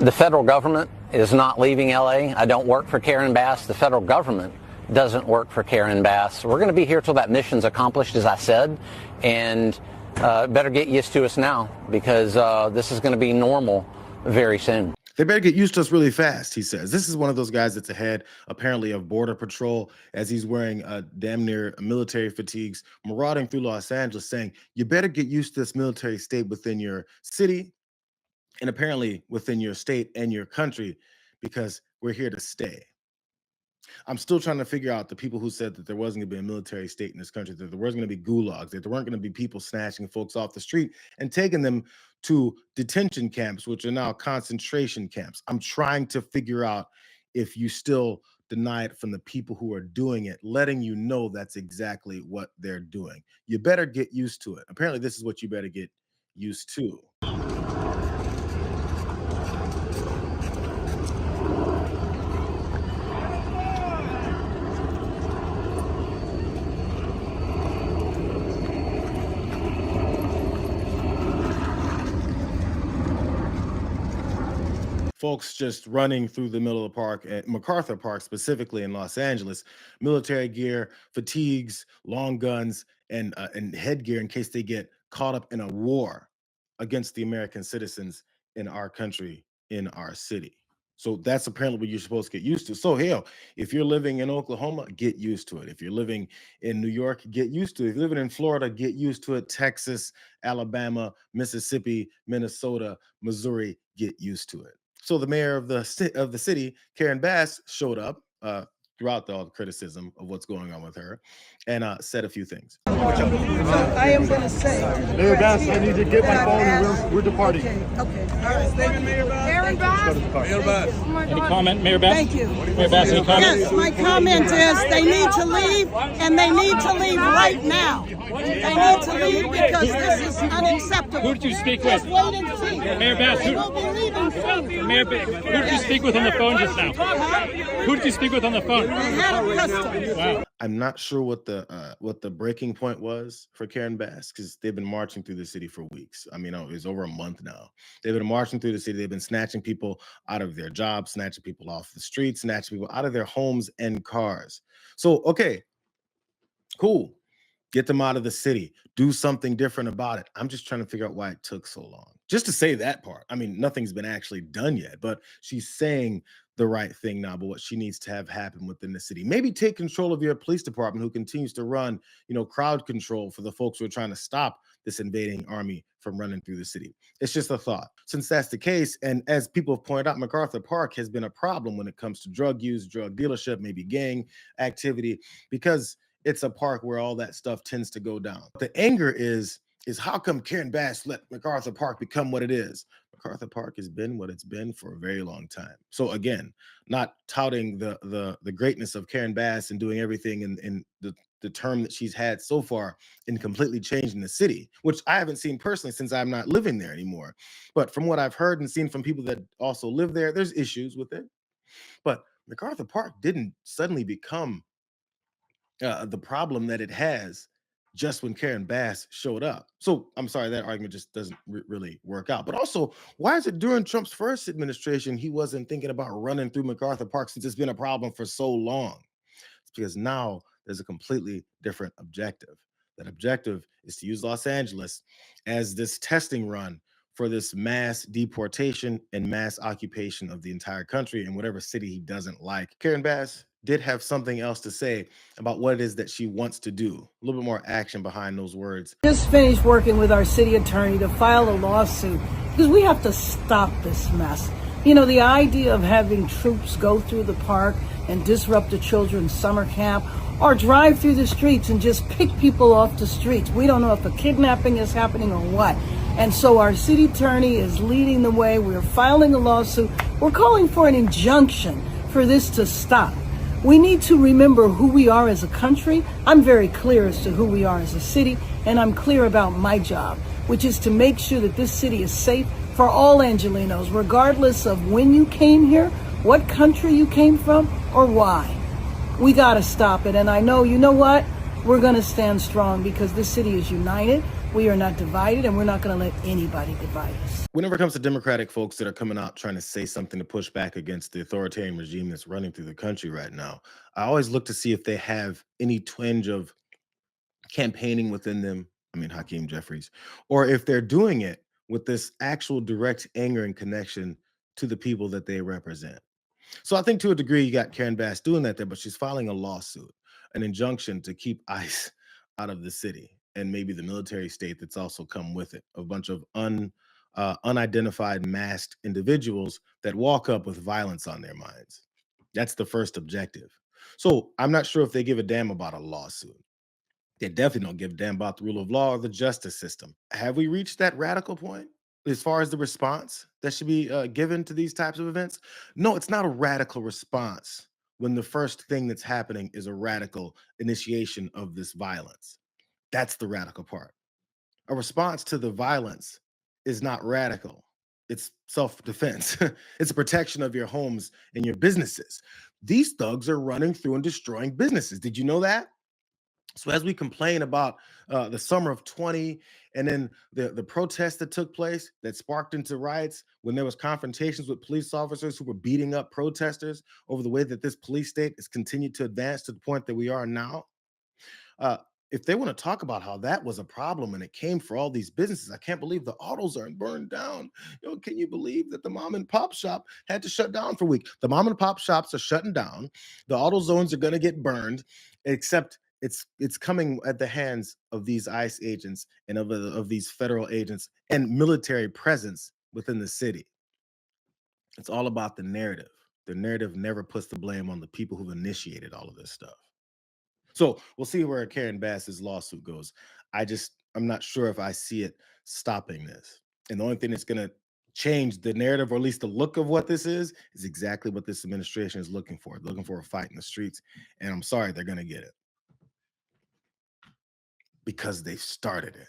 The federal government is not leaving LA. I don't work for Karen Bass. The federal government doesn't work for Karen Bass. We're going to be here till that mission's accomplished, as I said, and better get used to us now, because this is going to be normal very soon. They better get used to us really fast, he says. This is one of those guys that's ahead, apparently, of Border Patrol, as he's wearing damn near military fatigues, marauding through Los Angeles, saying, you better get used to this military state within your city and apparently within your state and your country, because we're here to stay. I'm still trying to figure out the people who said that there wasn't going to be a military state in this country, that there wasn't going to be gulags, that there weren't going to be people snatching folks off the street and taking them to detention camps, which are now concentration camps. I'm trying to figure out if you still deny it from the people who are doing it, letting you know that's exactly what they're doing. You better get used to it. Apparently, this is what you better get used to. Folks just running through the middle of the park at MacArthur Park, specifically in Los Angeles, military gear, fatigues, long guns, and headgear in case they get caught up in a war against the American citizens in our country, in our city. So that's apparently what you're supposed to get used to. So hell, if you're living in Oklahoma, get used to it. If you're living in New York, get used to it. If you're living in Florida, get used to it. Texas, Alabama, Mississippi, Minnesota, Missouri, get used to it. So the mayor of the city, Karen Bass, showed up throughout all the criticism of what's going on with her, and said a few things. So I am going to say, Mayor Bass, I need to get my phone and we're departing. Okay. All right. Karen Bass. Mayor Bass. Any comment, Mayor Bass? Thank you. Mayor Bass, any comment? Yes, my comment is they need to leave, and they need to leave right now. They need to leave because this is unacceptable. Who did you speak with? Just wait and see. Mayor Bass, They will be leaving soon. Mayor Bass, who did you speak with on the phone just now? Who did you speak with on the phone? I had a customer. Wow. I'm not sure what the breaking point was for Karen Bass, because they've been marching through the city for weeks. I mean, it's over a month now. They've been marching through the city. They've been snatching people out of their jobs, snatching people off the streets, snatching people out of their homes and cars. So, okay, cool. Get them out of the city. Do something different about it. I'm just trying to figure out why it took so long. Just to say that part. I mean, nothing's been actually done yet, but she's saying the right thing now, but what she needs to have happen within the city. Maybe take control of your police department, who continues to run, crowd control for the folks who are trying to stop this invading army from running through the city. It's just a thought. Since that's the case, and as people have pointed out, MacArthur Park has been a problem when it comes to drug use, drug dealership, maybe gang activity, because it's a park where all that stuff tends to go down. The anger is how come Karen Bass let MacArthur Park become what it is? MacArthur Park has been what it's been for a very long time. So again, not touting the greatness of Karen Bass and doing everything in the term that she's had so far in completely changing the city, which I haven't seen personally since I'm not living there anymore. But from what I've heard and seen from people that also live there, there's issues with it. But MacArthur Park didn't suddenly become the problem that it has just when Karen Bass showed up. So I'm sorry, that argument just doesn't really work out. But also, why is it during Trump's first administration he wasn't thinking about running through MacArthur Park, since it's been a problem for so long? It's because now there's a completely different objective. That objective is to use Los Angeles as this testing run for this mass deportation and mass occupation of the entire country in whatever city he doesn't like. Karen Bass did have something else to say about what it is that she wants to do. A little bit more action behind those words. Just finished working with our city attorney to file a lawsuit because we have to stop this mess. The idea of having troops go through the park and disrupt the children's summer camp, or drive through the streets and just pick people off the streets. We don't know if a kidnapping is happening or what. And so our city attorney is leading the way. We're filing a lawsuit. We're calling for an injunction for this to stop. We need to remember who we are as a country. I'm very clear as to who we are as a city, and I'm clear about my job, which is to make sure that this city is safe for all Angelenos, regardless of when you came here, what country you came from, or why. We got to stop it. And I know, you know what? We're going to stand strong because this city is united. We are not divided, and we're not going to let anybody divide us. Whenever it comes to Democratic folks that are coming out trying to say something to push back against the authoritarian regime that's running through the country right now, I always look to see if they have any twinge of campaigning within them. I mean, Hakeem Jeffries, or if they're doing it with this actual direct anger and connection to the people that they represent. So I think to a degree, you got Karen Bass doing that there, but she's filing a lawsuit, an injunction to keep ICE out of the city and maybe the military state that's also come with it. A bunch of unidentified masked individuals that walk up with violence on their minds. That's the first objective. So I'm not sure if they give a damn about a lawsuit. They definitely don't give a damn about the rule of law or the justice system. Have we reached that radical point as far as the response that should be given to these types of events? No, it's not a radical response when the first thing that's happening is a radical initiation of this violence. That's the radical part. A response to the violence is not radical. It's self-defense. It's a protection of your homes and your businesses. These thugs are running through and destroying businesses. Did you know that? So as we complain about the summer of 20 and then the protests that took place that sparked into riots when there was confrontations with police officers who were beating up protesters over the way that this police state has continued to advance to the point that we are now, uh, if they want to talk about how that was a problem and it came for all these businesses, I can't believe the autos aren't burned down. Can you believe that the mom and pop shop had to shut down for a week? The mom and pop shops are shutting down. The auto zones are going to get burned, except it's coming at the hands of these ICE agents and of these federal agents and military presence within the city. It's all about the narrative. The narrative never puts the blame on the people who've initiated all of this stuff. So we'll see where Karen Bass's lawsuit goes. I'm not sure if I see it stopping this. And the only thing that's going to change the narrative, or at least the look of what this is exactly what this administration is looking for. They're looking for a fight in the streets. And I'm sorry, they're going to get it because they started it.